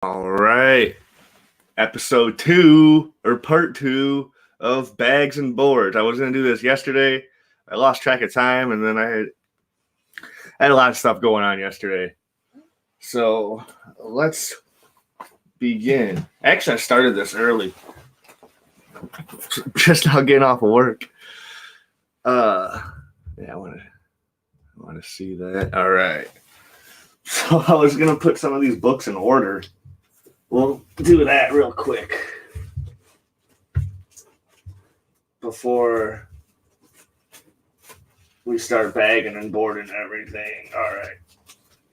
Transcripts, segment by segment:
All right. Episode 2 or part 2 of Bags and Boards. I was going to do this yesterday. I lost track of time and then I had a lot of stuff going on yesterday. So let's begin. Actually, I started this early. Just now getting off of work. I want to see that. All right. So I was going to put some of these books in order. We'll do that real quick before we start bagging and boarding everything. All right.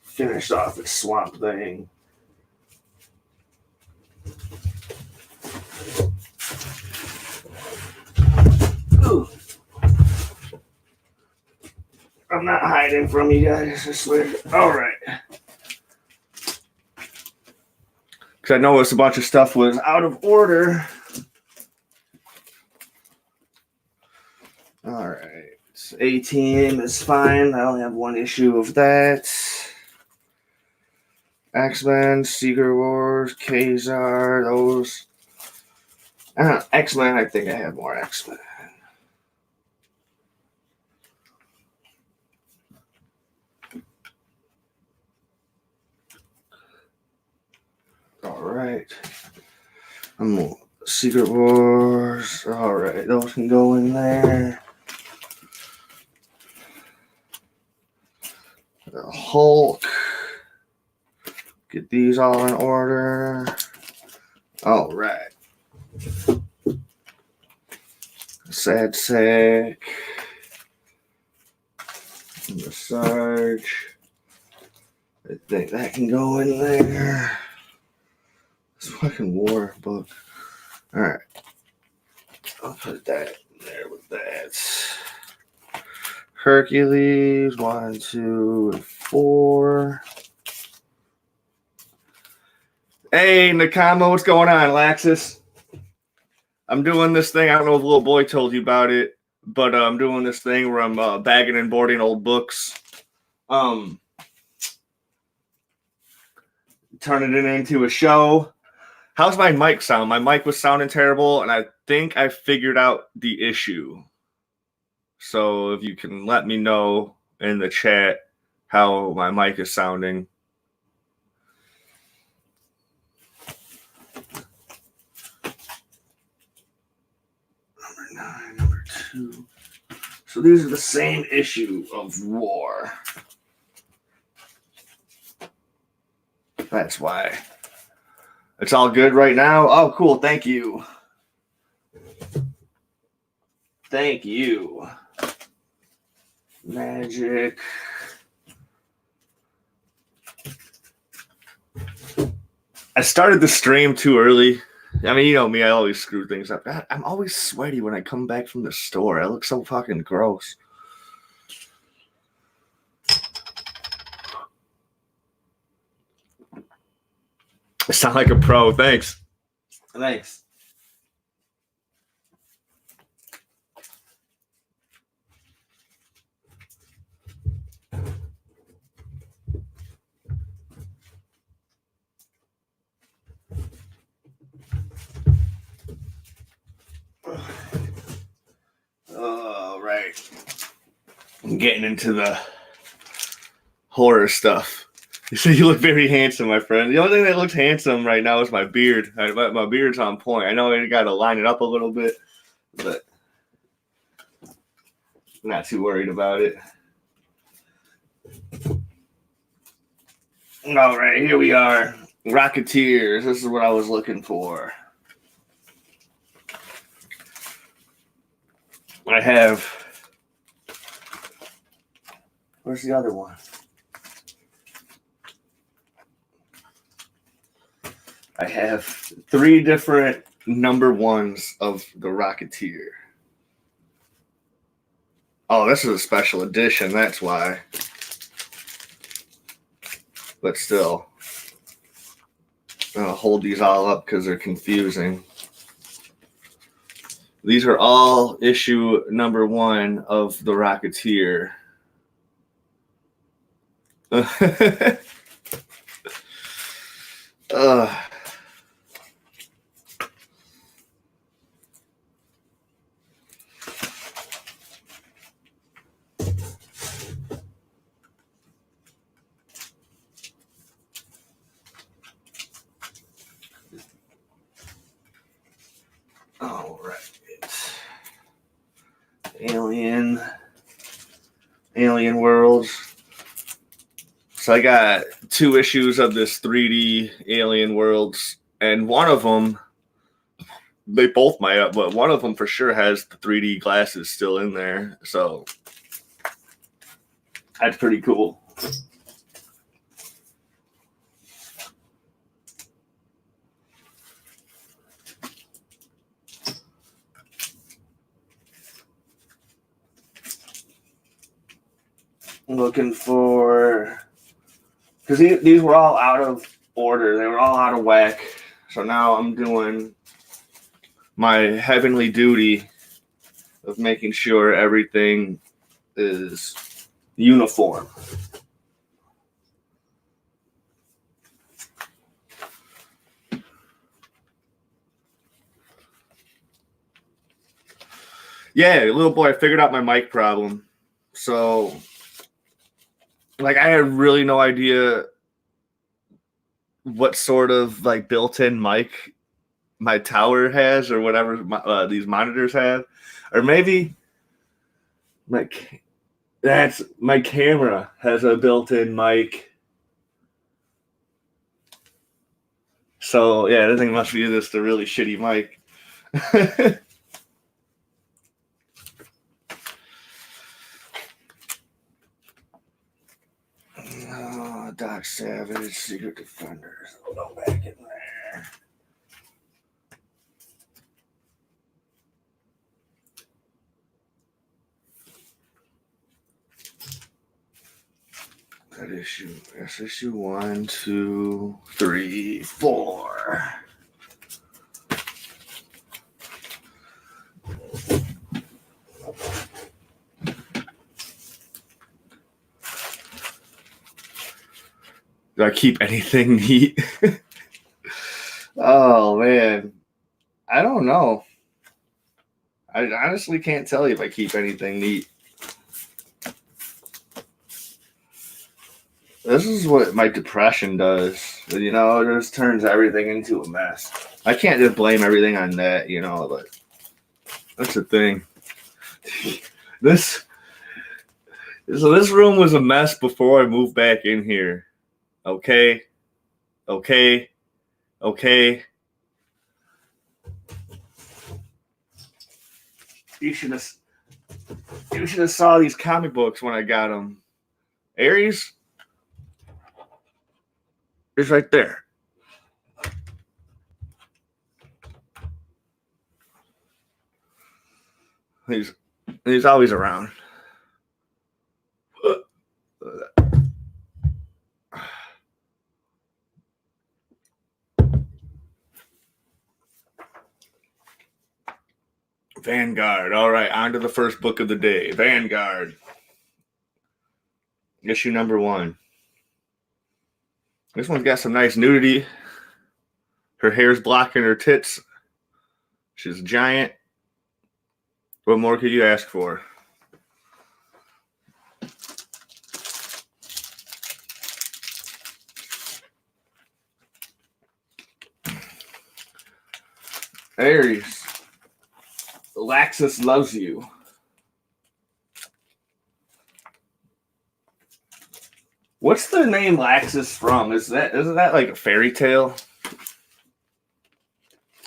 Finish off the Swamp Thing. Ooh. I'm not hiding from you guys, I swear. All right. Because I noticed a bunch of stuff was out of order. All right. A-Team is fine. I only have one issue of that. X-Men, Secret Wars, Kazar, those. X-Men, I think I have more X-Men. All right. Secret Wars. All right, those can go in there. The Hulk. Get these all in order. All right. Sad Sack. Massage. I think that can go in there. This fucking war book. All right. I'll put that in there with that. Hercules, 1, 2, and 4. Hey, Nakama, what's going on, Laxus? I'm doing this thing. I don't know if the little boy told you about it, but I'm doing this thing where I'm bagging and boarding old books. Turning it into a show. How's my mic sound? My mic was sounding terrible, and I think I figured out the issue. So if you can let me know in the chat how my mic is sounding. Number 9, number 2. So these are the same issue of War. That's why. It's all good right now? Oh, cool. Thank you. Thank you. Magic. I started the stream too early. I mean, you know me, I always screw things up. God, I'm always sweaty when I come back from the store. I look so fucking gross. I sound like a pro. Thanks. Thanks. All right. I'm getting into the horror stuff. You say you look very handsome, my friend. The only thing that looks handsome right now is my beard. My beard's on point. I know I got to line it up a little bit, but I'm not too worried about it. All right, here we are. Rocketeers. This is what I was looking for. I have... Where's the other one? I have 3 different number 1s of the Rocketeer. Oh, this is a special edition. That's why. But still. I'm going to hold these all up because they're confusing. These are all issue number 1 of the Rocketeer. Uh, all right. Alien Worlds. So I got 2 issues of this 3D Alien Worlds, and one of them, they both might have, but one of them for sure has the 3D glasses still in there. So that's pretty cool. I'm looking for, because these were all out of order. They were all out of whack. So now I'm doing my heavenly duty of making sure everything is uniform. Yeah, little boy, I figured out my mic problem. So, like, I had really no idea what sort of like built-in mic my tower has, or whatever these monitors have, or maybe like that's my camera has a built-in mic. So yeah, I think it must be just a really shitty mic. Oh, Doc Savage, Secret Defenders. Hold on back in there. That issue. That's issue 1, 2, 3, 4. Do I keep anything neat? Oh man, I don't know. I honestly can't tell you if I keep anything neat. This is what my depression does. You know, it just turns everything into a mess. I can't just blame everything on that, you know, but that's the thing. This room was a mess before I moved back in here. Okay. You should have saw these comic books when I got them. Aries is right there. He's always around. Vanguard. All right, on to the first book of the day. Vanguard. Issue number 1. This one's got some nice nudity. Her hair's blocking her tits. She's giant. What more could you ask for? Aries. Laxus loves you. What's the name Laxus from? Isn't that like a fairy tale?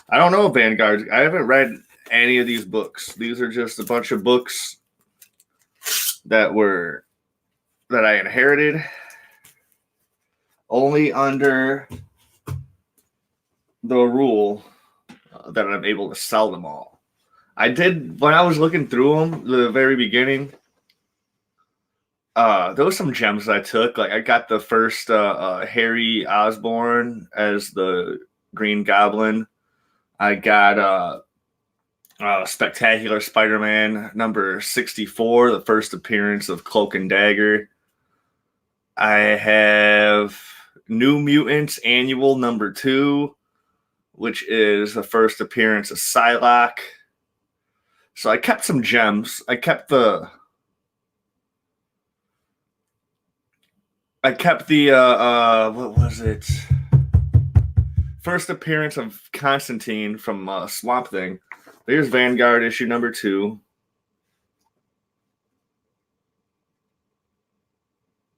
I don't know, Vanguard. I haven't read any of these books. These are just a bunch of books that I inherited only under the rule that I'm able to sell them all. I did, when I was looking through them, the very beginning, there was some gems that I took. Like I got the first Harry Osborn as the Green Goblin. I got Spectacular Spider-Man number 64, the first appearance of Cloak and Dagger. I have New Mutants Annual number 2, which is the first appearance of Psylocke. So I kept some gems. I kept the what was it? First appearance of Constantine from Swamp Thing. Here's Vanguard issue number 2.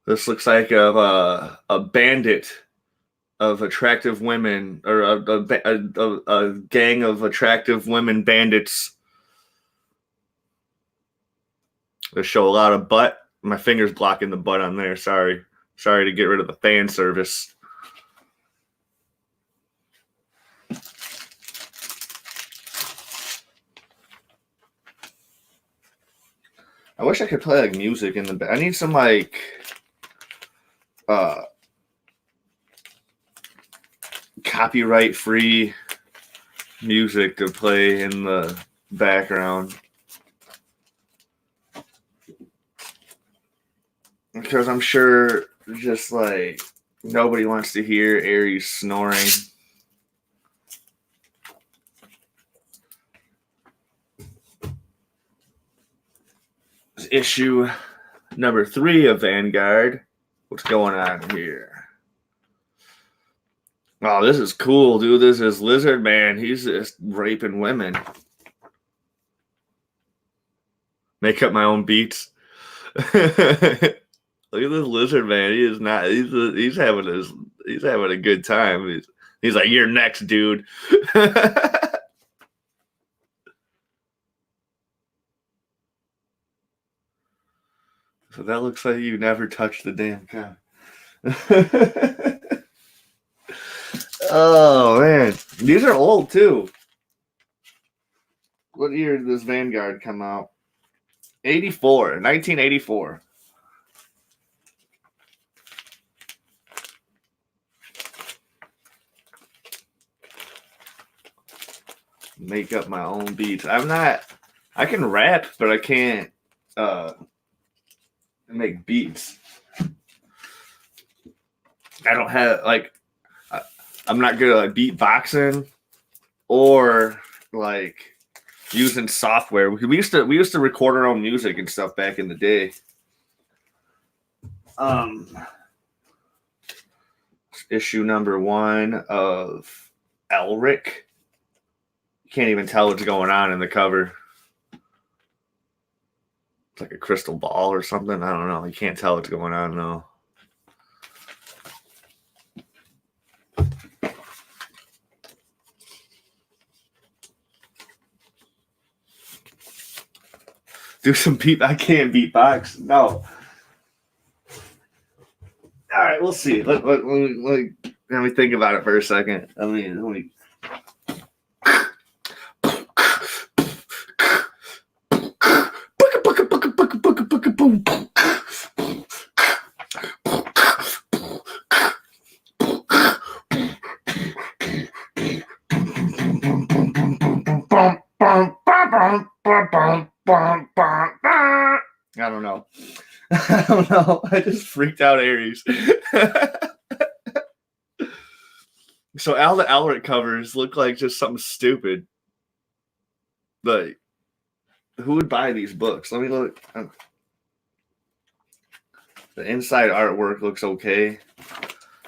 This looks like a bandit of attractive women, or a gang of attractive women bandits. They show a lot of butt. My finger's blocking the butt on there. Sorry to get rid of the fan service. I wish I could play like music in the back. I need some like copyright free music to play in the background, because I'm sure just like nobody wants to hear Ares snoring. Issue number 3 of Vanguard. What's going on here? Oh, this is cool, dude. This is Lizard Man. He's just raping women. Make up my own beats. Look at this Lizard Man. He is not. He's having a good time. He's like, you're next, dude. So that looks like you never touched the damn cow. Oh man, these are old too. What year did this Vanguard come out? 1984. Make up my own beats. I can rap, but I can't make beats. I don't have I'm not good at like beatboxing or like using software. We used to record our own music and stuff back in the day. Issue number 1 of Elric. You can't even tell what's going on in the cover. It's like a crystal ball or something. I don't know. You can't tell what's going on though. Do some beat. I can't beatbox. No. All right, we'll see. Let me think about it for a second. Let me. I don't know. I don't know. I just freaked out Ares. So all the Elric covers look like just something stupid. Like, who would buy these books? Let me look. The inside artwork looks okay.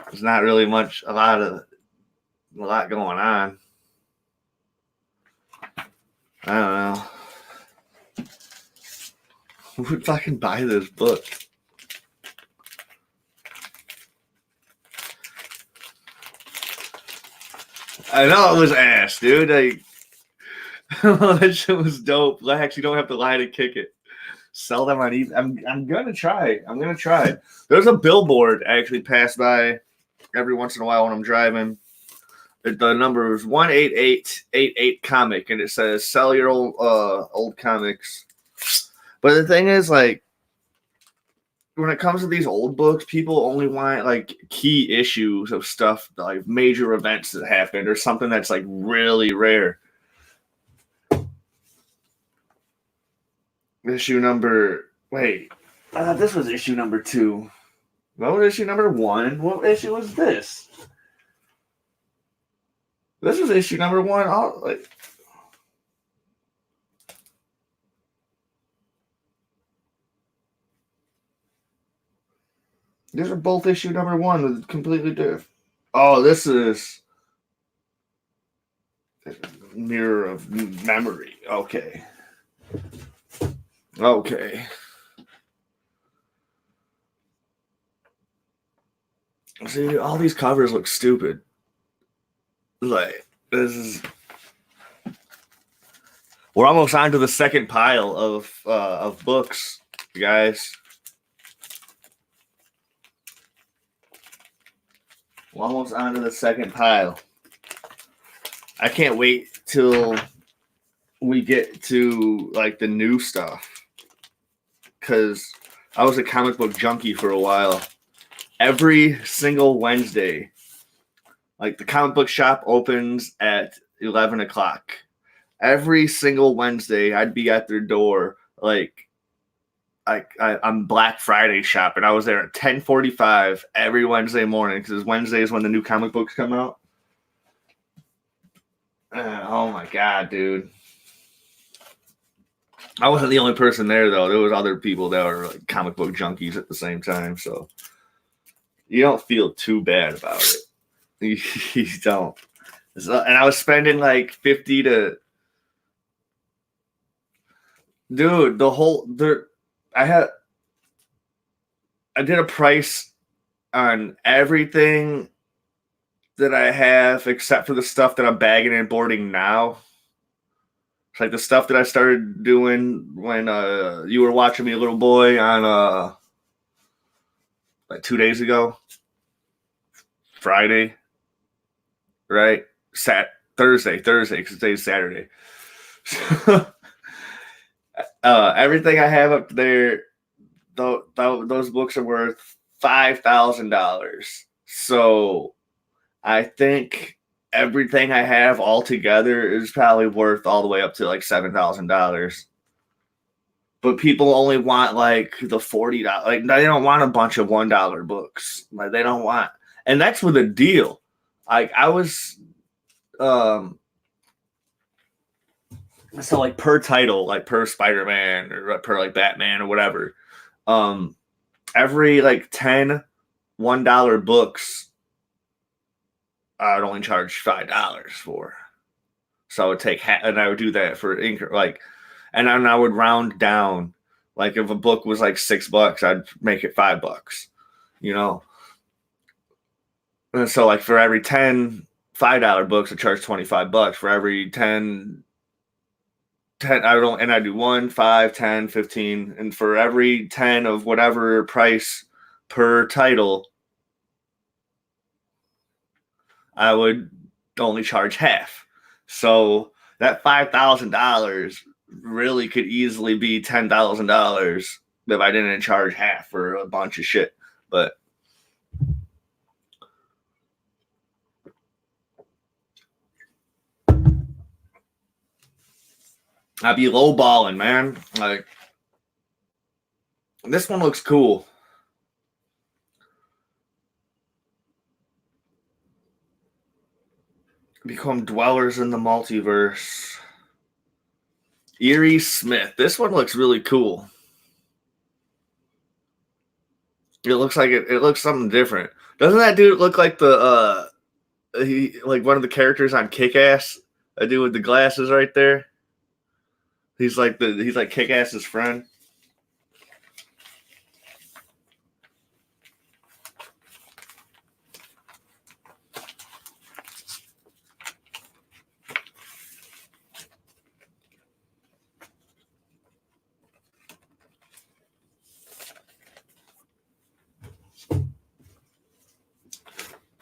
There's not really a lot going on. I don't know. Who would fucking buy this book? I know it was ass, dude. That shit was dope. Lex, you don't have to lie to kick it. Sell them on eBay. I'm gonna try. There's a billboard I actually pass by every once in a while when I'm driving. The number is 18888 comic, and it says sell your old comics. But the thing is, like, when it comes to these old books, people only want like key issues of stuff, like major events that happened or something that's like really rare. Issue number, wait, I thought this was issue number 2. What was issue number 1? What issue was this? This is issue number 1. These are both issue number 1 with completely different. Oh, this is Mirror of Memory. Okay. See, all these covers look stupid. Like, this is... We're almost on to the second pile of books, guys. We're almost on to the second pile. I can't wait till we get to like the new stuff, because I was a comic book junkie for a while. Every single Wednesday, like the comic book shop opens at 11 o'clock. Every single Wednesday, I'd be at their door like I'm Black Friday shopping. I was there at 10:45 every Wednesday morning, because Wednesday is when the new comic books come out. Oh my god, dude! I wasn't the only person there though. There was other people that were like comic book junkies at the same time, so you don't feel too bad about it. You don't. So, and I was spending like 50 to, dude. I did a price on everything that I have except for the stuff that I'm bagging and boarding now. It's like the stuff that I started doing when you were watching me, little boy, on like 2 days ago. Friday, right? Thursday, because today's Saturday. Everything I have up there, those books are worth $5,000. So I think everything I have all together is probably worth all the way up to like $7,000. But people only want like the $40. Like they don't want a bunch of $1 books. Like they don't want, and that's with a deal. Like I was, so like per title, like per Spider-Man or per like Batman or whatever, every like 10 $1 books, I'd only charge $5 for. So I would take and I would do that for like, and then I would round down. Like if a book was like $6, I'd make it $5, you know? And so like for every 10 $5 books, I charge $25. For every 10, I do 1, 5, 10, 15. And for every 10 of whatever price per title, I would only charge half. So that $5,000 really could easily be $10,000 if I didn't charge half for a bunch of shit. But I'd be lowballing, man. Like, this one looks cool. Become dwellers in the multiverse. Eerie Smith. This one looks really cool. It looks like it looks something different. Doesn't that dude look like like one of the characters on Kick-Ass? A dude with the glasses right there. He's like Kick-Ass's friend.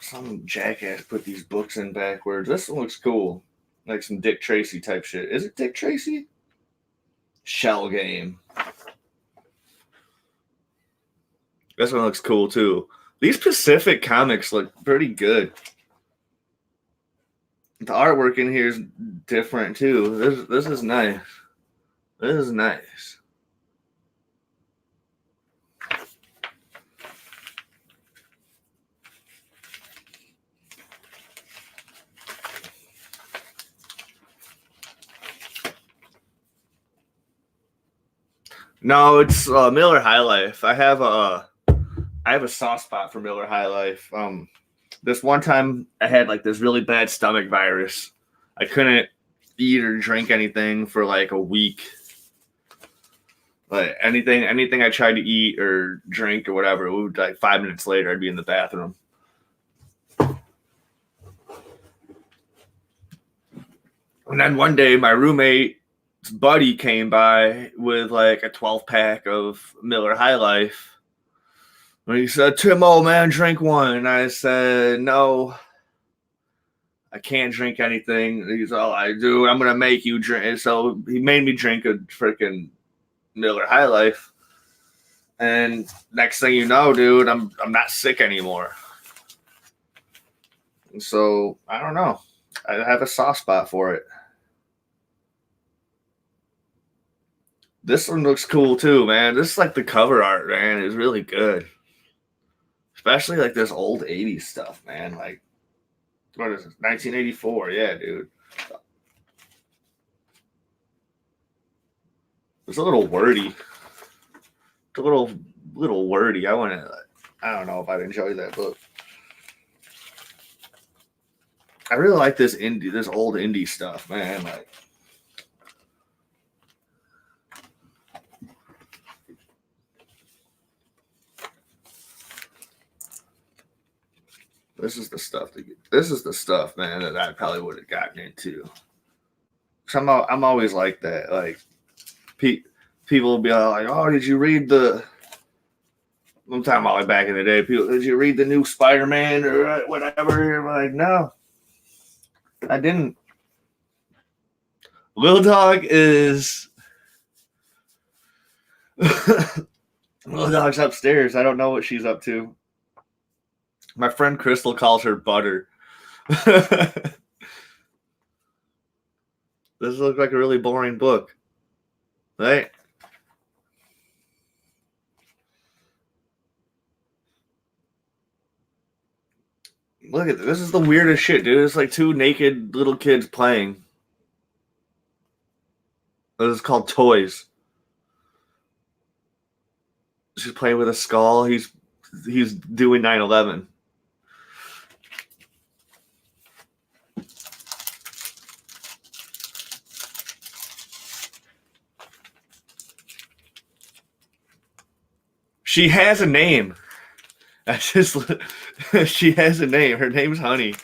Some jackass put these books in backwards. This one looks cool. Like some Dick Tracy type shit. Is it Dick Tracy? Shell Game. This one looks cool too. These Pacific comics look pretty good. The artwork in here is different too. This is nice. This is nice. No, it's Miller High Life. I have a soft spot for Miller High Life. This one time I had like this really bad stomach virus. I couldn't eat or drink anything for like a week. Like anything I tried to eat or drink or whatever, it would like 5 minutes later I'd be in the bathroom. And then one day my roommate's buddy came by with like a 12 pack of Miller High Life. And he said, "Tim, old man, drink one." And I said, "No, I can't drink anything." He's all, "I do. I'm gonna make you drink." And so he made me drink a freaking Miller High Life. And next thing you know, dude, I'm not sick anymore. And so I don't know. I have a soft spot for it. This one looks cool too, man. This is like the cover art, man. It's really good. Especially like this old 80s stuff, man. Like, what is it? 1984. Yeah, dude. It's a little wordy. It's a little wordy. I don't know if I'd enjoy that book. I really like this old indie stuff, man. Like, this is the stuff, man, that I probably would have gotten into. I'm always like that. Like, people will be like, "Oh, did you read the?" I'm talking about like back in the day. People, did you read the new Spider-Man or whatever? I'm like, no, I didn't. Lil Dog is Lil Dog's upstairs. I don't know what she's up to. My friend Crystal calls her Butter. This looks like a really boring book, right? Look at this. This is the weirdest shit, dude. It's like two naked little kids playing. This is called Toys. She's playing with a skull. He's doing 9/11. She has a name. She has a name. Her name's Honey.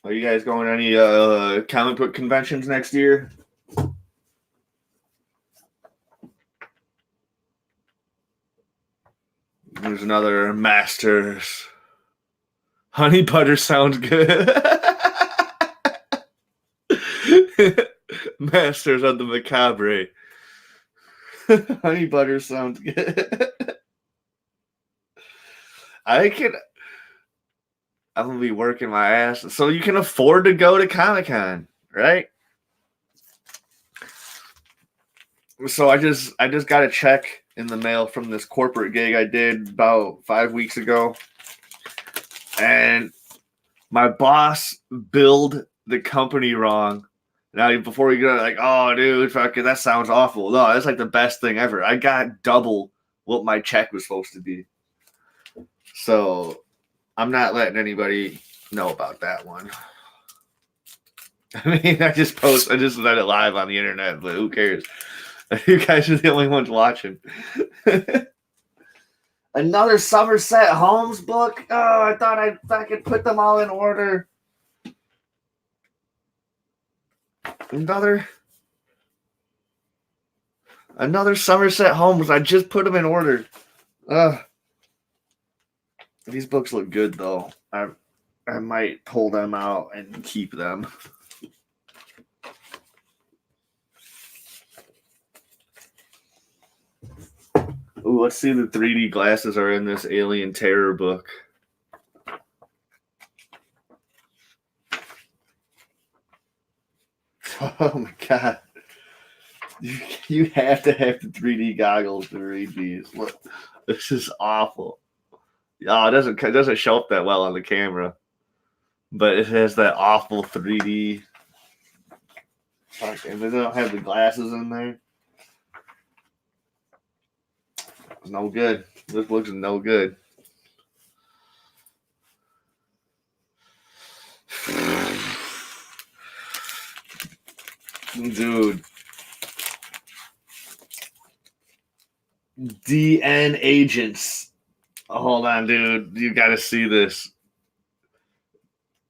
Are you guys going to any comic book conventions next year? There's another Masters. Honey Butter sounds good. Masters of the Macabre. Honey Butter sounds good. I'm gonna be working my ass, so you can afford to go to Comic-Con, right? So I just got a check in the mail from this corporate gig I did about 5 weeks ago, and my boss billed the company wrong. Now, before you go, like, "Oh, dude, fucking, that sounds awful." No, that's like the best thing ever. I got double what my check was supposed to be. So I'm not letting anybody know about that one. I mean, I just let it live on the internet, but who cares? You guys are the only ones watching. Another Somerset Holmes book? Oh, I thought I could put them all in order. Another Somerset Holmes. I just put them in order. These books look good, though. I might pull them out and keep them. Ooh, let's see, the 3D glasses are in this Alien Terror book. Oh my god. You have to have the 3D goggles to read these. Look, this is awful. Oh, it doesn't show up that well on the camera, but it has that awful 3D. And they don't have the glasses in there. It's no good. This looks no good. Dude. DN Agents. Oh, hold on, dude. You got to see this.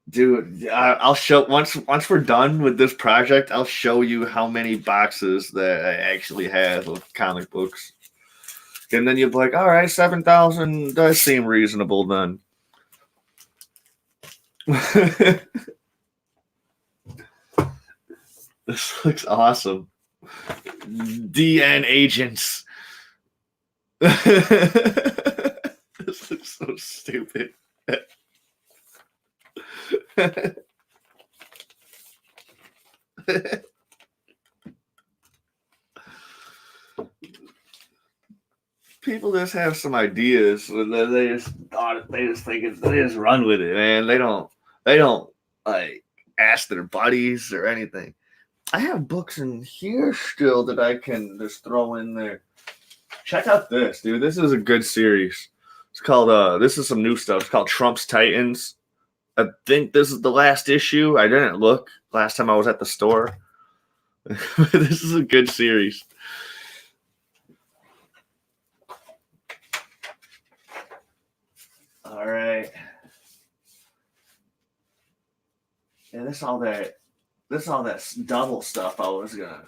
Dude, I'll show once we're done with this project, I'll show you how many boxes that I actually have of comic books. And then you'll be like, all right, 7,000 does seem reasonable then. This looks awesome. DN Agents. This looks so stupid. People just have some ideas. They just run with it, man. They don't like ask their buddies or anything. I have books in here still that I can just throw in there. Check out this, dude. This is a good series. It's called this is some new stuff. It's called Trump's Titans. I think this is the last issue. I didn't look last time I was at the store. This is a good series. All right. Yeah, this all that double stuff I was gonna.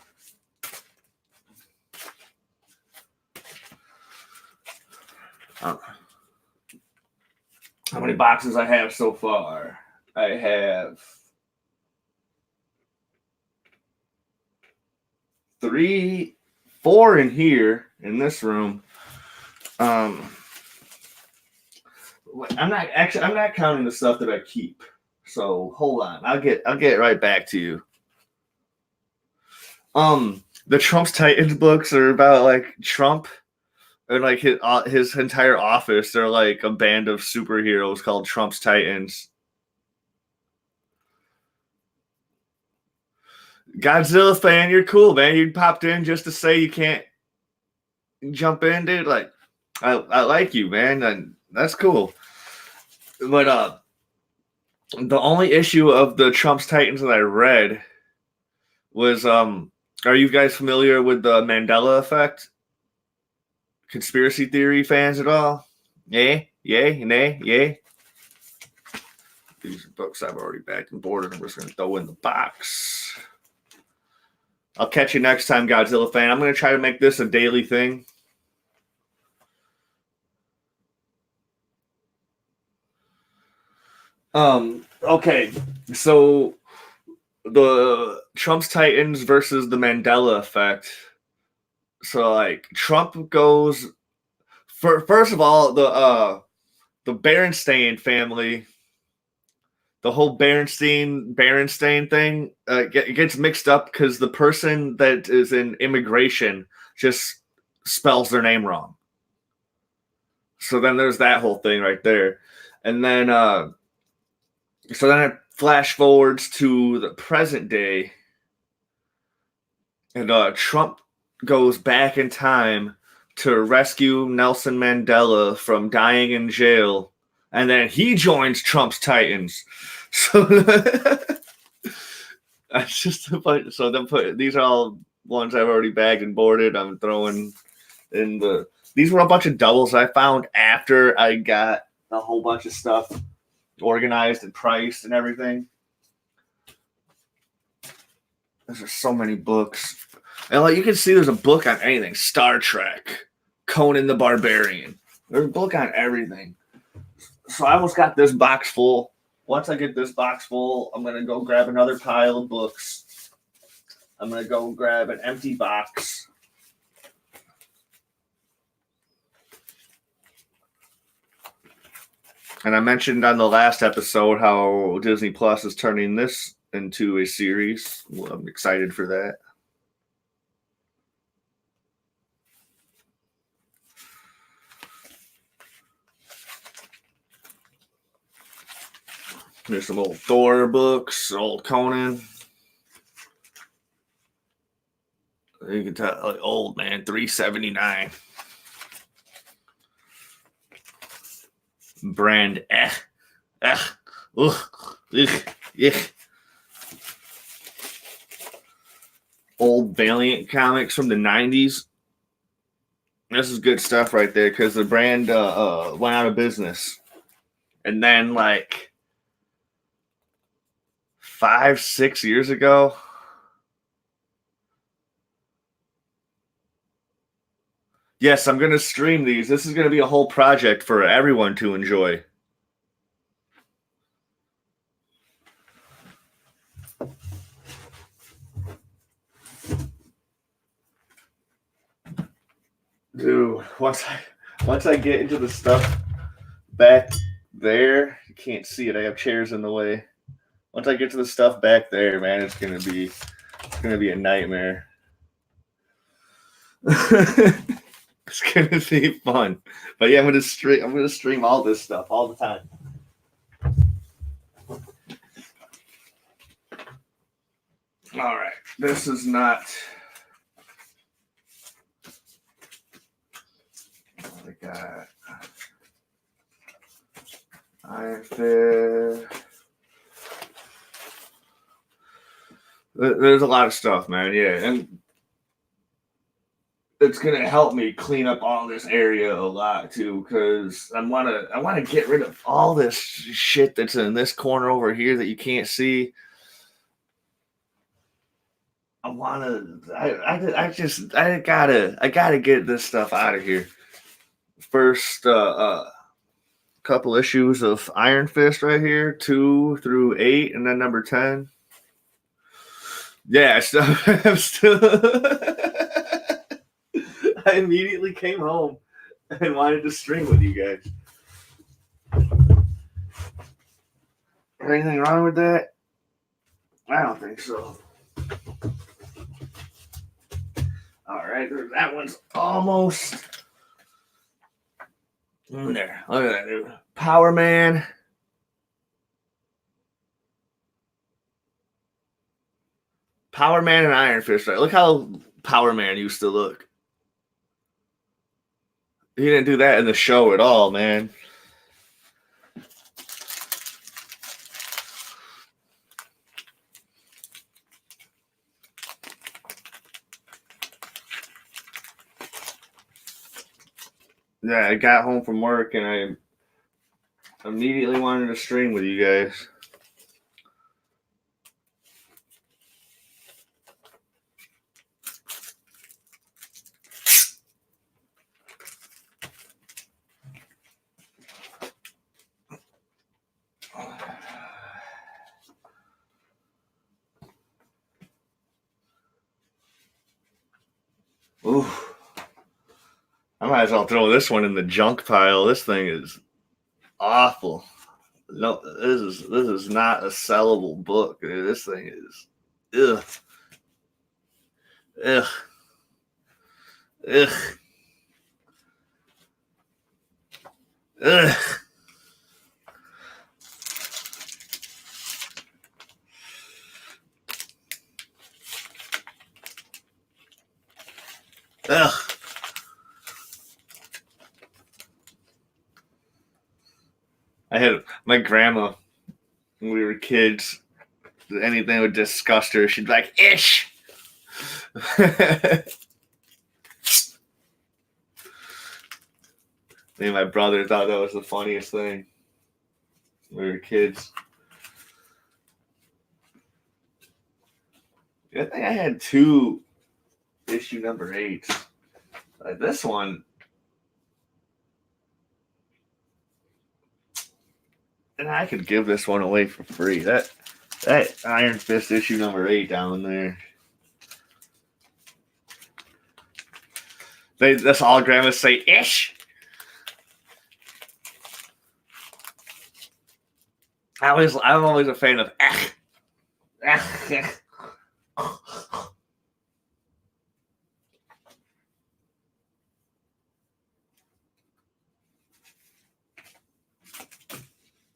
How many boxes I have so far? I have 4 in here in this room. I'm not counting the stuff that I keep. So hold on. I'll get right back to you. The Trump's Titans books are about like Trump and like his entire office. They're like a band of superheroes called Trump's Titans. Godzilla fan, you're cool, man. You popped in just to say you can't jump in, dude. Like, I like you, man, and that's cool. But the only issue of the Trump's Titans that I read was are you guys familiar with the Mandela effect? Conspiracy theory fans at all? Yay, nay, yay. These are books I've already bagged and boarded. I'm just going to throw in the box. I'll catch you next time, Godzilla fan. I'm going to try to make this a daily thing. Okay, so the Trump's Titans versus the Mandela effect. So like Trump goes first of all, the Berenstain family, the whole Berenstain thing gets mixed up because the person that is in immigration just spells their name wrong. So then there's that whole thing right there. And then so then it flash forwards to the present day, and Trump goes back in time to rescue Nelson Mandela from dying in jail, and then he joins Trump's Titans. So that's just a bunch. So these are all ones I've already bagged and boarded. I'm throwing in these were a bunch of doubles I found after I got a whole bunch of stuff organized and priced and everything. There's so many books. And like you can see there's a book on anything. Star Trek, Conan the Barbarian. There's a book on everything. So I almost got this box full. Once I get this box full, I'm going to go grab another pile of books. I'm going to go grab an empty box. And I mentioned on the last episode how Disney Plus is turning this into a series. Well, I'm excited for that. There's some old Thor books, old Conan. You can tell, like, old man, 379. Brand ugh, old Valiant comics from the 90s. This is good stuff right there because the brand went out of business. And then, like, 5-6 years ago, yes, I'm going to stream these. This is going to be a whole project for everyone to enjoy. Dude, once I get into the stuff back there, you can't see it. I have chairs in the way. Once I get to the stuff back there, man, it's gonna be a nightmare. It's gonna be fun. But yeah, I'm gonna stream all this stuff all the time. All right, this is not. I got Iron Fist. There's a lot of stuff, man. Yeah, and it's gonna help me clean up all this area a lot too, because I wanna get rid of all this shit that's in this corner over here that you can't see. I gotta get this stuff out of here. First couple issues of Iron Fist right here, 2 through 8, and then number 10. Yeah, I'm still I immediately came home and wanted to stream with you guys. Anything wrong with that? I don't think so. All right, that one's almost in there. Look at that, dude. Power Man. Power Man and Iron Fist, right? Look how Power Man used to look. He didn't do that in the show at all, man. Yeah, I got home from work and I immediately wanted to stream with you guys. Ooh. I might as well throw this one in the junk pile. This thing is awful. No, this is not a sellable book. This thing is ugh. Ugh. Ugh. Ugh. Ugh. I had my grandma when we were kids. Anything would disgust her. She'd be like, "Ish." Me and my brother thought that was the funniest thing. When we were kids. I think I had 2 issue number 8. Like this one. And I could give this one away for free. That Iron Fist issue number 8 down there. That's all grandmas say, "Ish." I'm always a fan of eh.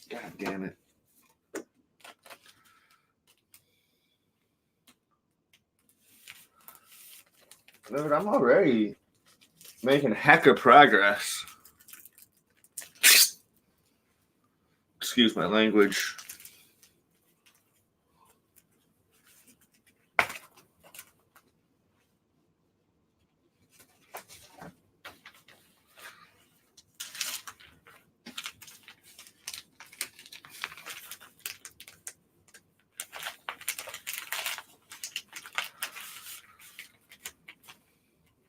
God damn it. Dude, I'm already making heck of progress. Excuse my language.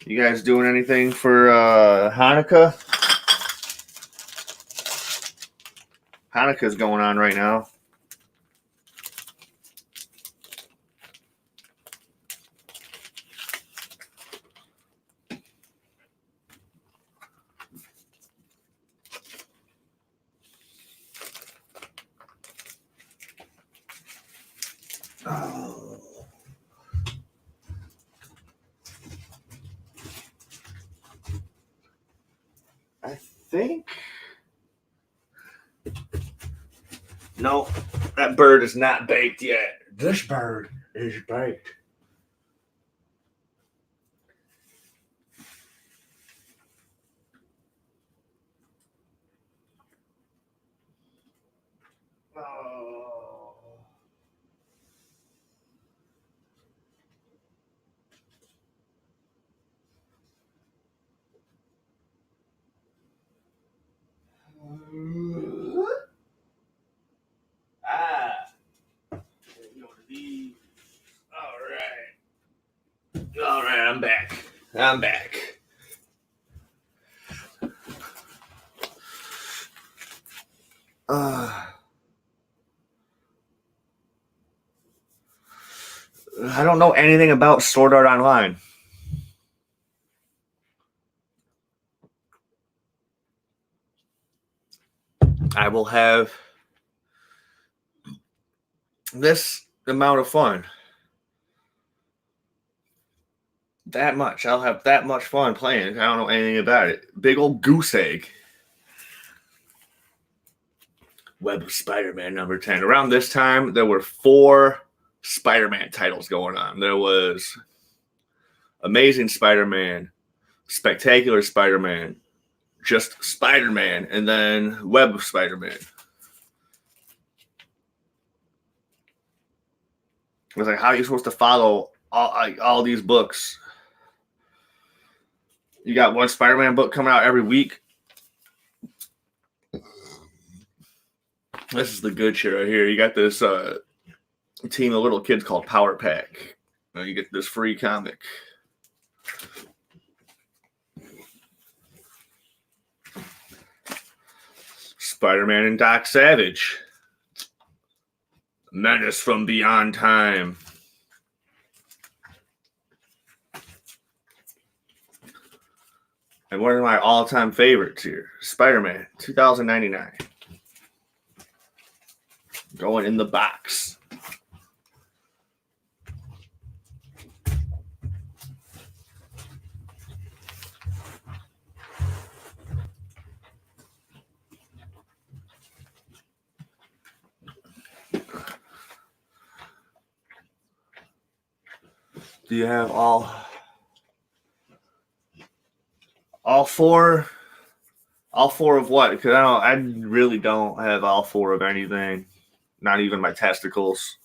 You guys doing anything for Hanukkah? Hanukkah's going on right now. Oh. I think. No, that bird is not baked yet. This bird is baked. Oh. All right, I'm back. I don't know anything about Sword Art Online. I will have this amount of fun. That much. I'll have that much fun playing. I don't know anything about it. Big old goose egg. Web of Spider-Man number 10. Around this time, there were 4 Spider-Man titles going on. There was Amazing Spider-Man, Spectacular Spider-Man, just Spider-Man, and then Web of Spider-Man. It was like, how are you supposed to follow all these books? You got one Spider-Man book coming out every week. This is the good shit right here. You got this team of little kids called Power Pack. You get this free comic. Spider-Man and Doc Savage. Menace from Beyond Time. And one of my all-time favorites here, Spider-Man 2099. Going in the box. Do you have all 4? All 4 of what? Because I really don't have all 4 of anything. Not even my testicles.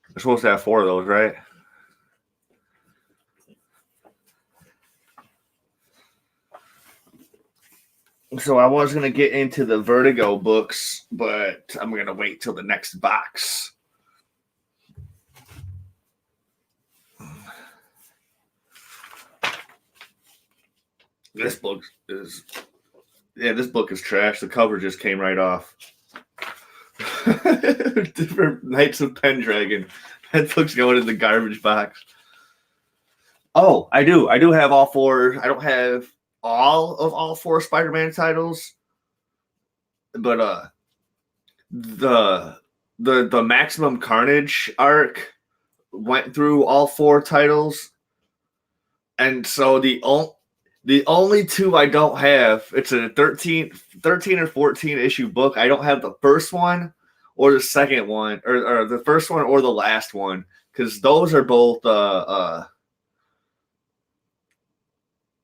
I'm supposed to have 4 of those, right? So I was going to get into the Vertigo books, but I'm going to wait till the next box. This book is trash. The cover just came right off. Different Knights of Pendragon. That book's going in the garbage box. Oh, I do have all 4. I don't have all 4 Spider-Man titles, but the Maximum Carnage arc went through all 4 titles, and so the only 2 I don't have, it's a 13 or 14 issue book. I don't have the first one or the second one, or the first one or the last one. because those are both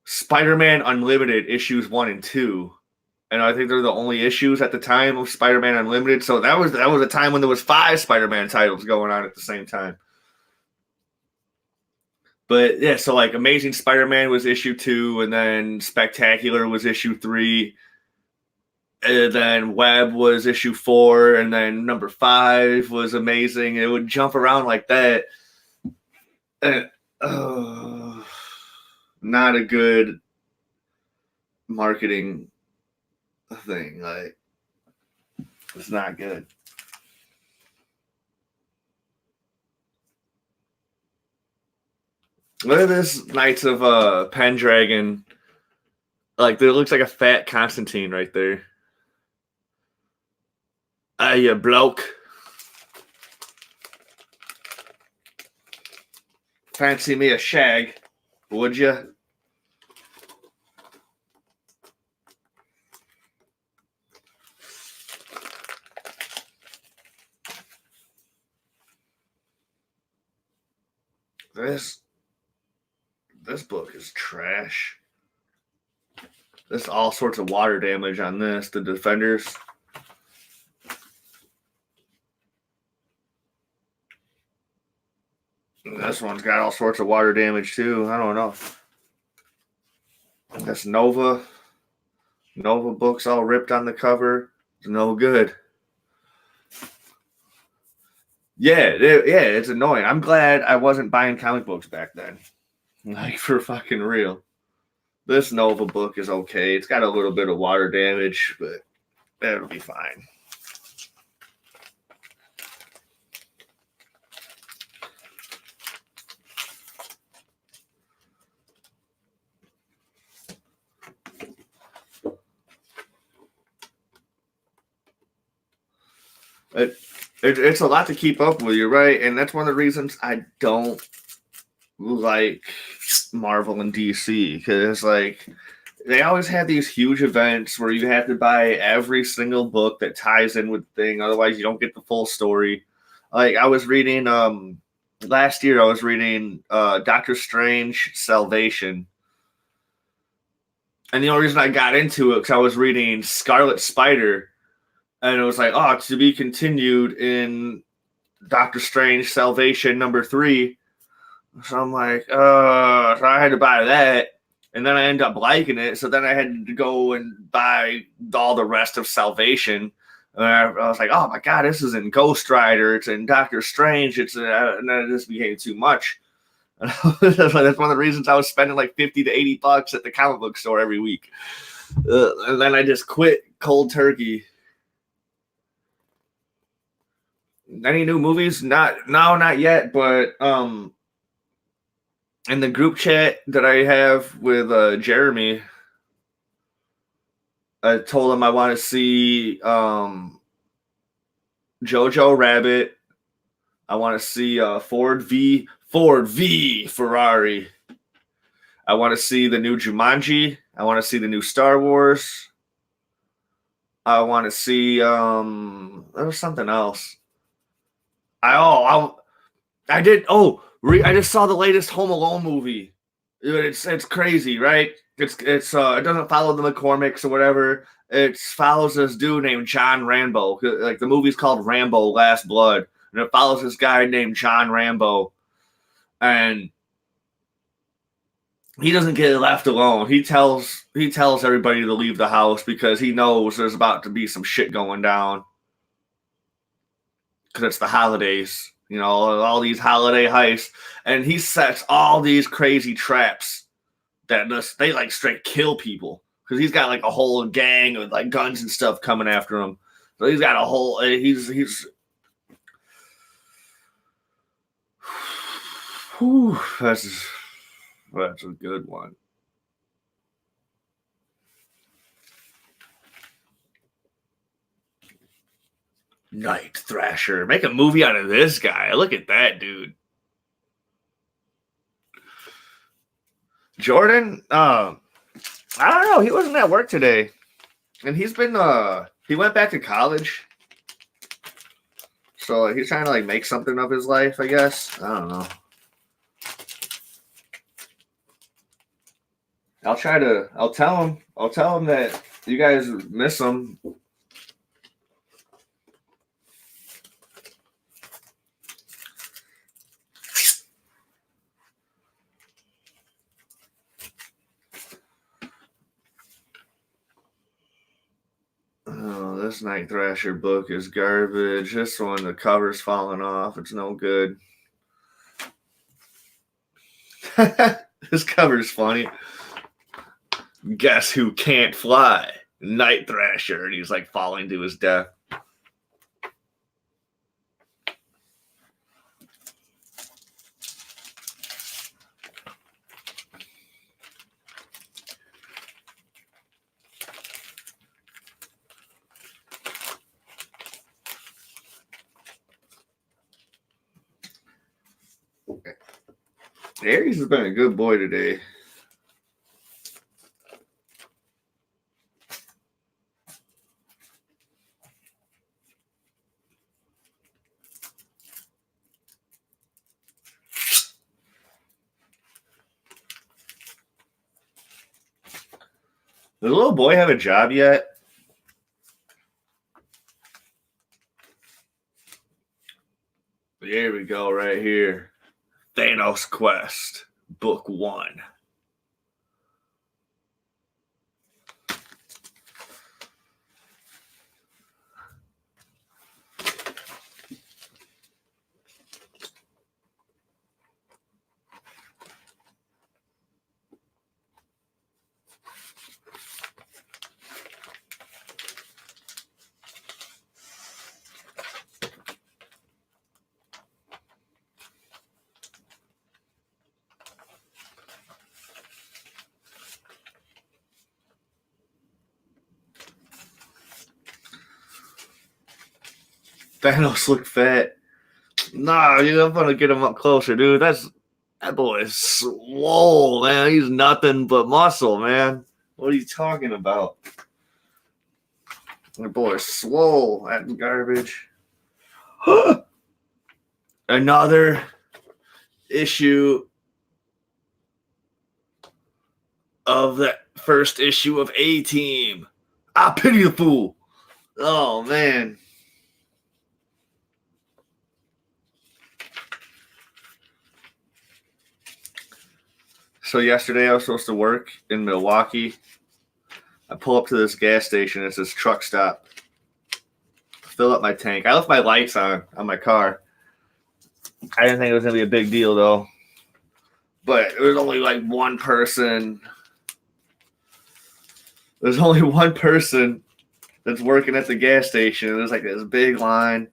Spider-Man Unlimited issues 1 and 2. And I think they're the only issues at the time of Spider-Man Unlimited. So that was a time when there was 5 Spider-Man titles going on at the same time. But yeah, so like Amazing Spider-Man was issue 2, and then Spectacular was issue 3, and then Web was issue 4, and then number 5 was Amazing. It would jump around like that. And, not a good marketing thing. Like, it's not good. Look at this Knights of Pendragon. Like, there looks like a fat Constantine right there. You bloke. Fancy me a shag, would you? This book is trash. There's all sorts of water damage on this. The Defenders. This one's got all sorts of water damage too. I don't know. That's Nova. Nova book's all ripped on the cover. It's no good. Yeah, it's annoying. I'm glad I wasn't buying comic books back then. Like, for fucking real. This Nova book is okay. It's got a little bit of water damage, but it'll be fine. It's a lot to keep up with, you're right, and that's one of the reasons I don't like Marvel and DC, because like they always have these huge events where you have to buy every single book that ties in with the thing, otherwise you don't get the full story. Like I was reading last year, I was reading Doctor Strange Salvation, and the only reason I got into it because I was reading Scarlet Spider. And it was like, oh, to be continued in Doctor Strange Salvation number 3. So I'm like, so I had to buy that. And then I ended up liking it. So then I had to go and buy all the rest of Salvation. And I was like, oh my God, this is in Ghost Rider. It's in Doctor Strange. And then this became too much. And that's one of the reasons I was spending like $50 to $80 at the comic book store every week. And then I just quit cold turkey. Any new movies? Not yet, but in the group chat that I have with Jeremy, I told him I want to see Jojo Rabbit. I want to see Ford v Ferrari. I want to see the new Jumanji. I want to see the new Star Wars. I want to see there was something else. I just saw the latest Home Alone movie. It's crazy, right? It doesn't follow the McCormicks or whatever. It follows this dude named John Rambo. Like the movie's called Rambo: Last Blood, and it follows this guy named John Rambo, and he doesn't get left alone. He tells everybody to leave the house because he knows there's about to be some shit going down. Because it's the holidays, you know, all these holiday heists, and he sets all these crazy traps that they like straight kill people because he's got like a whole gang with like guns and stuff coming after him. So he's got a whole he's whew, that's a good one. Night Thrasher. Make a movie out of this guy. Look at that, dude. Jordan, I don't know. He wasn't at work today. And he's been, he went back to college. So like, he's trying to like make something of his life, I guess. I don't know. I'll tell him that you guys miss him. Oh, this Night Thrasher book is garbage. This one, the cover's falling off. It's no good. This cover's funny. Guess who can't fly? Night Thrasher. And he's like falling to his death. Aries has been a good boy today. Does the little boy have a job yet? Here we go, right here. Thanos Quest, Book 1. Thanos look fat. Nah, I'm gonna get him up closer, dude. That boy is swole, man. He's nothing but muscle, man. What are you talking about? That boy is swole. That's garbage. Another issue of that first issue of A-Team. I pity the fool. Oh, man. So yesterday I was supposed to work in Milwaukee. I pull up to this gas station. It's this truck stop. Fill up my tank. I left my lights on my car. I didn't think it was going to be a big deal, though. But there was only like one person. There's only one person that's working at the gas station. There's like this big line.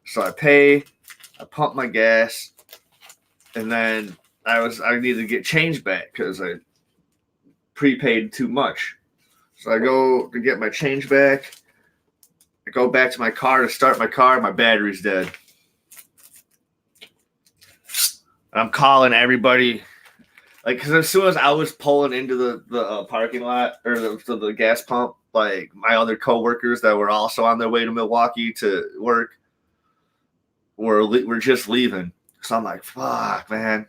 So I pay. I pump my gas. And then I needed to get change back because I prepaid too much. So I go to get my change back. I go back to my car to start my car. My battery's dead. And I'm calling everybody. Like, because as soon as I was pulling into the parking lot or the gas pump, like my other coworkers that were also on their way to Milwaukee to work were just leaving. So I'm like, fuck, man.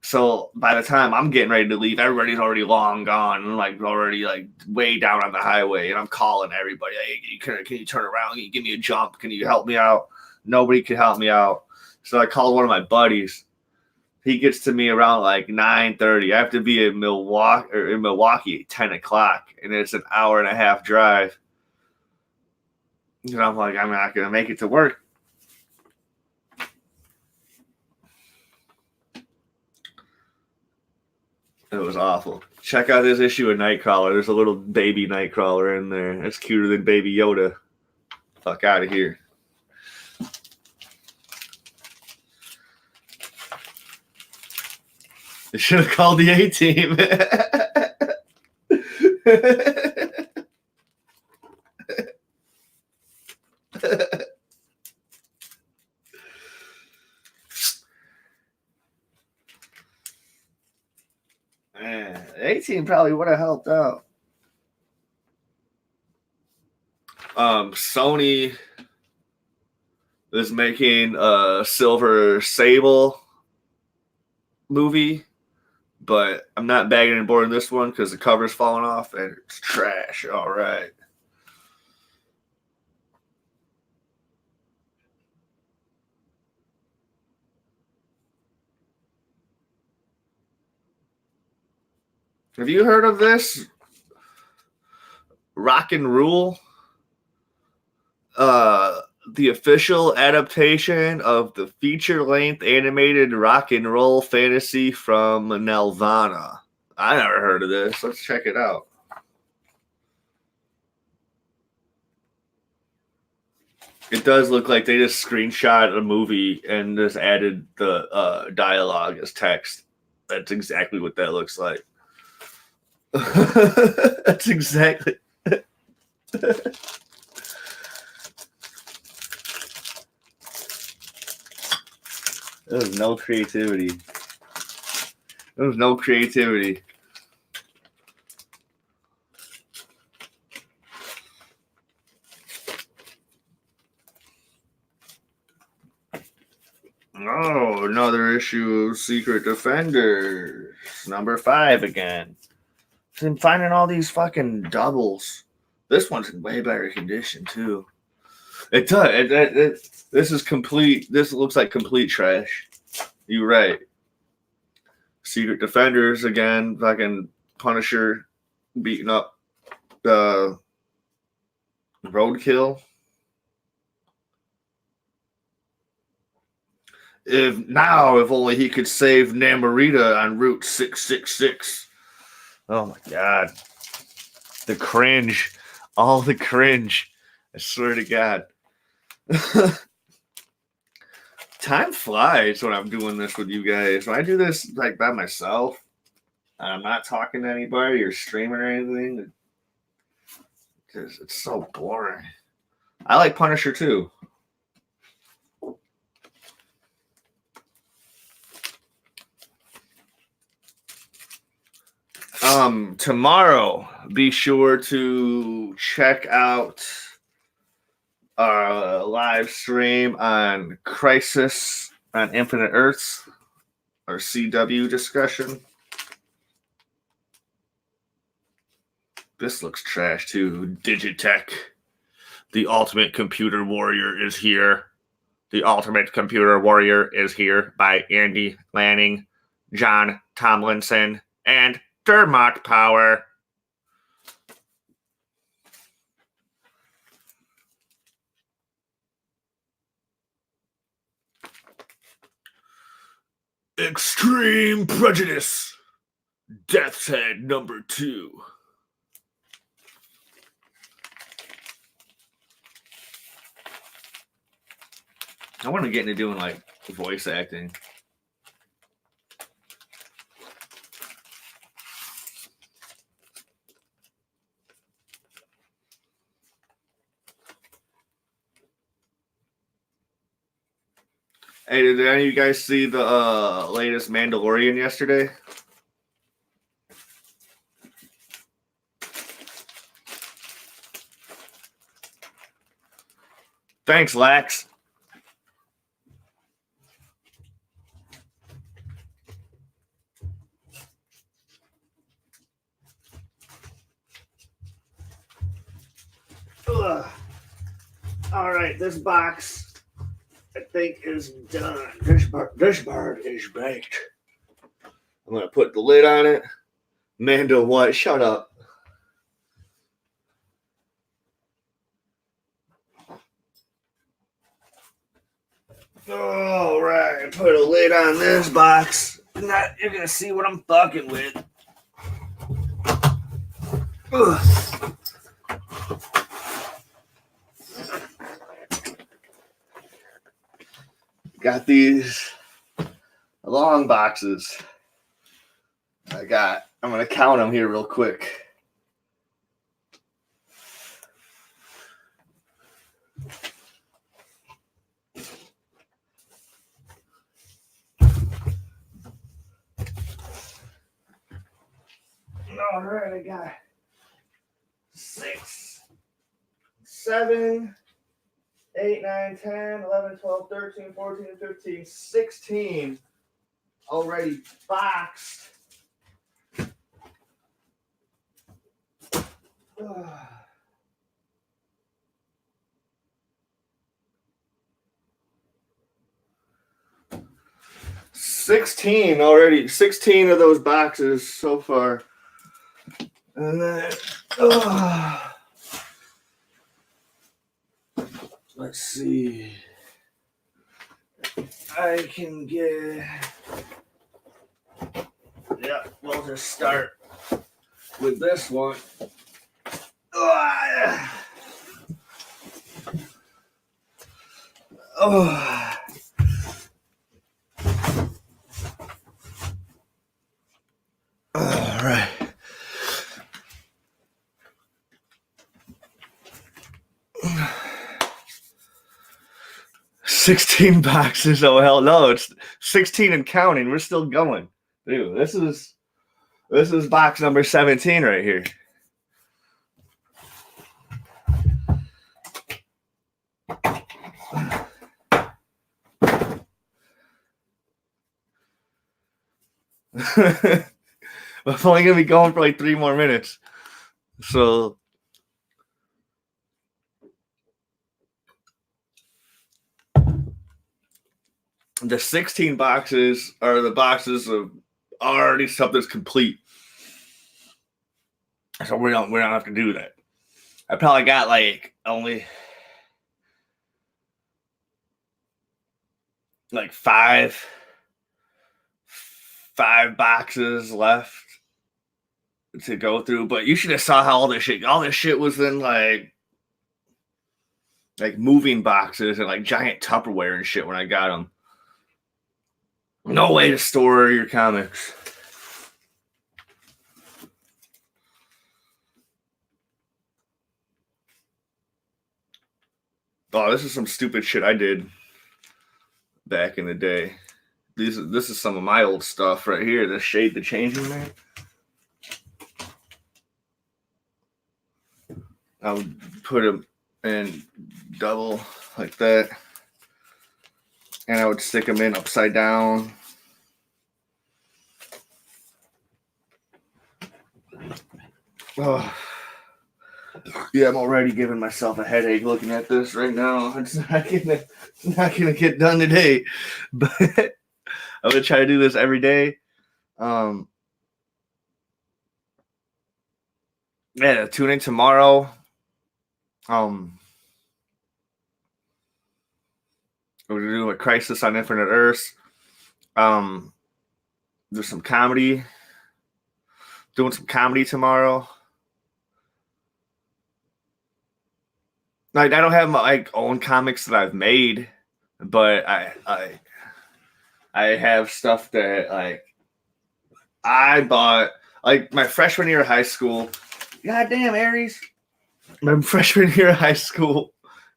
So by the time I'm getting ready to leave, everybody's already long gone and like already like way down on the highway. And I'm calling everybody, hey, can you turn around? Can you give me a jump? Can you help me out? Nobody can help me out. So I called one of my buddies. He gets to me around like 9:30. I have to be in Milwaukee at 10 o'clock, and it's an hour and a half drive. And I'm like, I'm not gonna make it to work. It was awful. Check out this issue of Nightcrawler. There's a little baby Nightcrawler in there. It's cuter than Baby Yoda. Fuck out of here. They should have called the A-Team. Man, the A-Team probably would have helped out. Sony is making a Silver Sable movie, but I'm not bagging and boarding this one because the cover's falling off and it's trash. All right. Have you heard of this? Rock and Rule? The official adaptation of the feature-length animated rock and roll fantasy from Nelvana. I never heard of this. Let's check it out. It does look like they just screenshot a movie and just added the dialogue as text. That's exactly what that looks like. That's exactly. There was no creativity. There was no creativity. Oh, another issue of Secret Defenders. Number 5 again. I'm finding all these fucking doubles. This one's in way better condition, too. It does. This is complete. This looks like complete trash. You're right. Secret Defenders again. Fucking Punisher beating up Roadkill. If only he could save Namorita on Route 666. Oh my god. The cringe. All the cringe. I swear to God. Time flies when I'm doing this with you guys. When I do this like by myself, and I'm not talking to anybody or streaming or anything, it's so boring. I like Punisher too. Tomorrow, be sure to check out our live stream on Crisis on Infinite Earths, our CW discussion. This looks trash too. Digitech, the ultimate computer warrior, is here. The Ultimate Computer Warrior is here by Andy Lanning, John Tomlinson, and Dermot Power. Extreme Prejudice. Death's Head number 2. I want to get into doing like voice acting. Hey, did any of you guys see the latest Mandalorian yesterday? Thanks, Lax. Ugh. All right, this box I think is done. This bird is baked. I'm gonna put the lid on it. Mando, what? Shut up. All right, put a lid on this box. Now you're gonna see what I'm fucking with. Ugh. Got these long boxes. I'm gonna count them here real quick. All right, I got 6, 7, 8, 9, 10, 11, 12, 13, 14, 15, 16 already boxed. Ugh. 16 already. 16 of those boxes so far. And then, let's see. I can get. Yeah, we'll just start with this one. Oh. All right. $16 boxes. Oh hell no! It's 16 and counting. We're still going, dude. This is box number 17 right here. I'm only gonna be going for like 3 more minutes, so. The 16 boxes are the boxes of already stuff that's complete. So we don't have to do that. I probably got like only like five boxes left to go through. But you should have saw how all this shit was in like moving boxes and like giant Tupperware and shit when I got them. No way to store your comics. Oh, this is some stupid shit I did back in the day. This is some of my old stuff right here. The Shade the Changing Man. I would put them in double like that. And I would stick them in upside down. Oh. Yeah, I'm already giving myself a headache looking at this right now. It's not gonna get done today, but I'm gonna try to do this every day. Yeah, tune in tomorrow. We're gonna do a Crisis on Infinite Earths. There's some comedy. Doing some comedy tomorrow. Like I don't have my own comics that I've made, but I have stuff that like I bought like my freshman year of high school. Goddamn Aries. My freshman year of high school.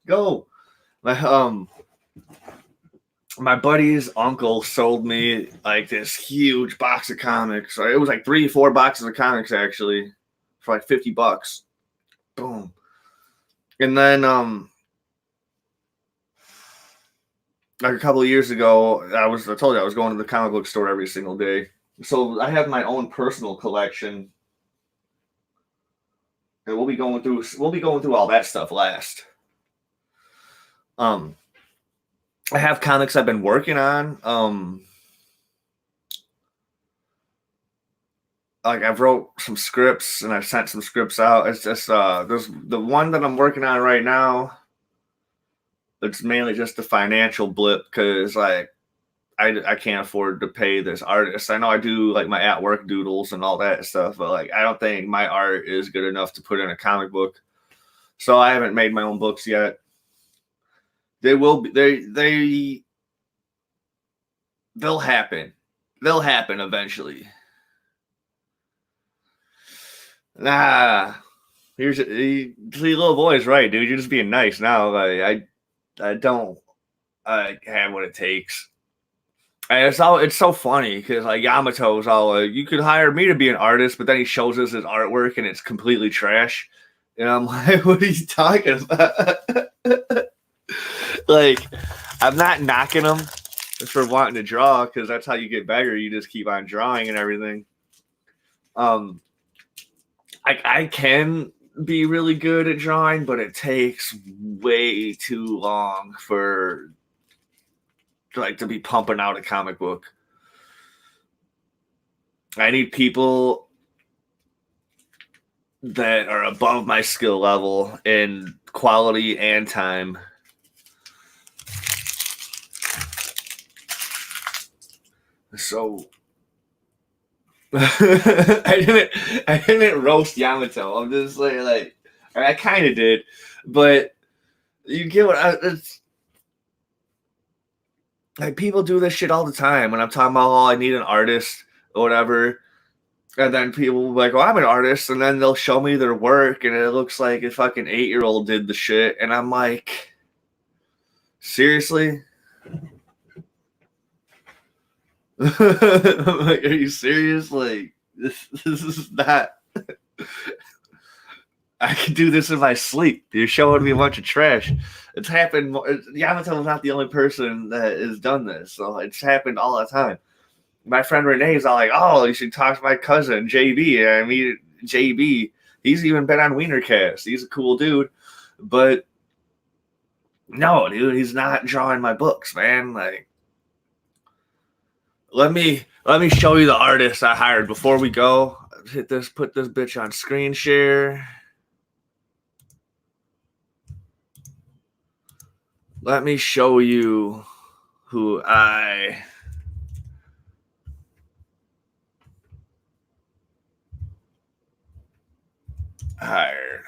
Go. My buddy's uncle sold me like this huge box of comics. It was like 3-4 boxes of comics actually for like $50. Boom. And then like a couple of years ago, I told you I was going to the comic book store every single day. So I have my own personal collection. And we'll be going through all that stuff last. I have comics I've been working on. Like I've wrote some scripts and I've sent some scripts out. It's just there's the one that I'm working on right now. It's mainly just a financial blip because like I can't afford to pay this artist. I know I do like my at work doodles and all that stuff, but like I don't think my art is good enough to put in a comic book. So I haven't made my own books yet. They will be they'll happen. They'll happen eventually. Nah. See, little boy's right, dude. You're just being nice now. Like I don't have what it takes. And it's so funny because like Yamato's all you could hire me to be an artist, but then he shows us his artwork and it's completely trash. And I'm like, what are you talking about? Like, I'm not knocking them for wanting to draw because that's how you get better. You just keep on drawing and everything. I can be really good at drawing, but it takes way too long for like to be pumping out a comic book. I need people that are above my skill level in quality and time. So I didn't roast Yamato. I'm just like I kind of did, but you get what it's like. People do this shit all the time. When I'm talking about, oh, I need an artist or whatever, and then people will be like, "Oh, I'm an artist," and then they'll show me their work, and it looks like a fucking 8-year-old did the shit, and I'm like, seriously? I'm like, are you serious? Like, this is not. I could do this in my sleep. You're showing me a bunch of trash. It's happened. Yamato's not the only person that has done this, so it's happened all the time. My friend Renee's all like, "Oh, you should talk to my cousin JB." I mean, JB, he's even been on Wienercast. He's a cool dude, but no, dude, he's not drawing my books, man. Like, let me show you the artist I hired before we go. Put this bitch on screen share. Let me show you who I hired.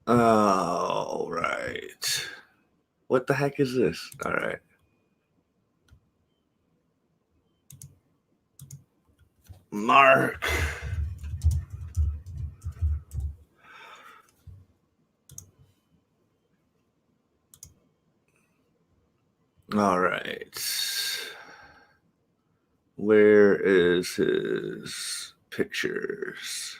Oh, right. What the heck is this? All right. Mark. All right. Where is his pictures?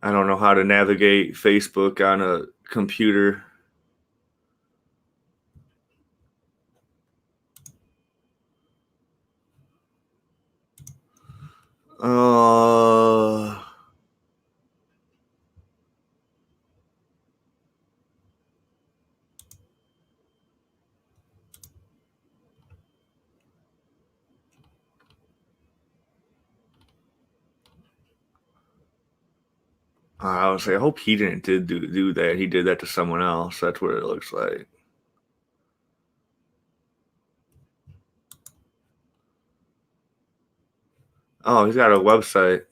I don't know how to navigate Facebook on a computer. I would say, I hope he didn't do that. He did that to someone else. That's what it looks like. Oh, he's got a website.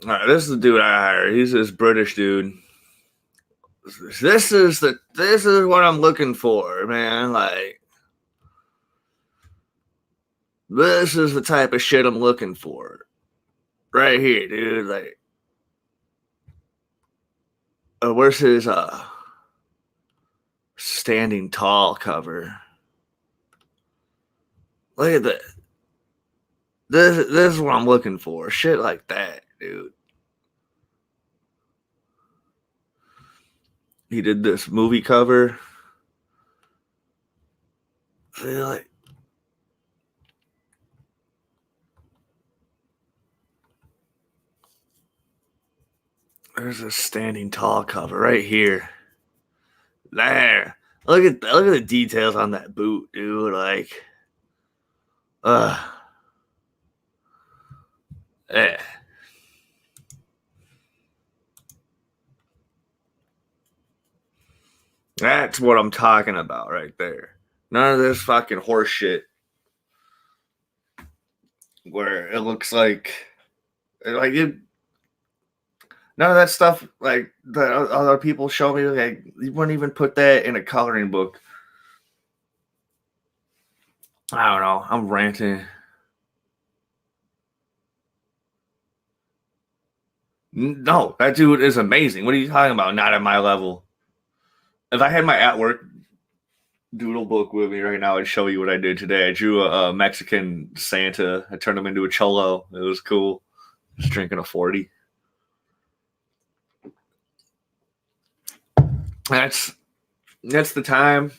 All right, this is the dude I hired. He's this British dude. This is what I'm looking for, man. Like, this is the type of shit I'm looking for. Right here, dude. Like, where's his standing tall cover? Look at that. This is what I'm looking for. Shit like that, dude. He did this movie cover. I feel like there's a standing tall cover right here. There. Look at the details on that boot, dude. Like, yeah. That's what I'm talking about right there. None of this fucking horse shit where it looks like it. None of that stuff like that other people show me. Like, you wouldn't even put that in a coloring book. I don't know. I'm ranting. No, that dude is amazing. What are you talking about? Not at my level. If I had my at work doodle book with me right now, I'd show you what I did today. I drew a Mexican Santa. I turned him into a cholo. It was cool. Just drinking a 40. That's the time,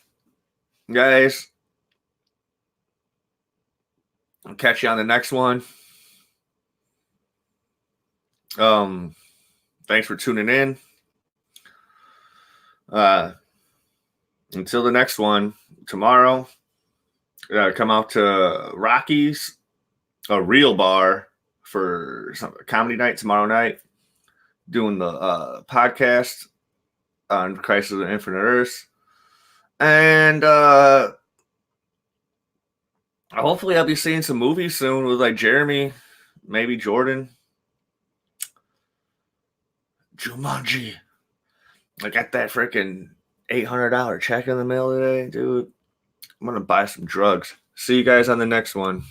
guys. I'll catch you on the next one. Thanks for tuning in. Until the next one tomorrow. Come out to Rockies, a real bar for some comedy night tomorrow night. Doing the podcast on Crisis of Infinite Earths, and hopefully I'll be seeing some movies soon with like Jeremy, maybe Jordan. Jumanji. I got that freaking $800 check in the mail today, dude. I'm gonna buy some drugs. See you guys on the next one.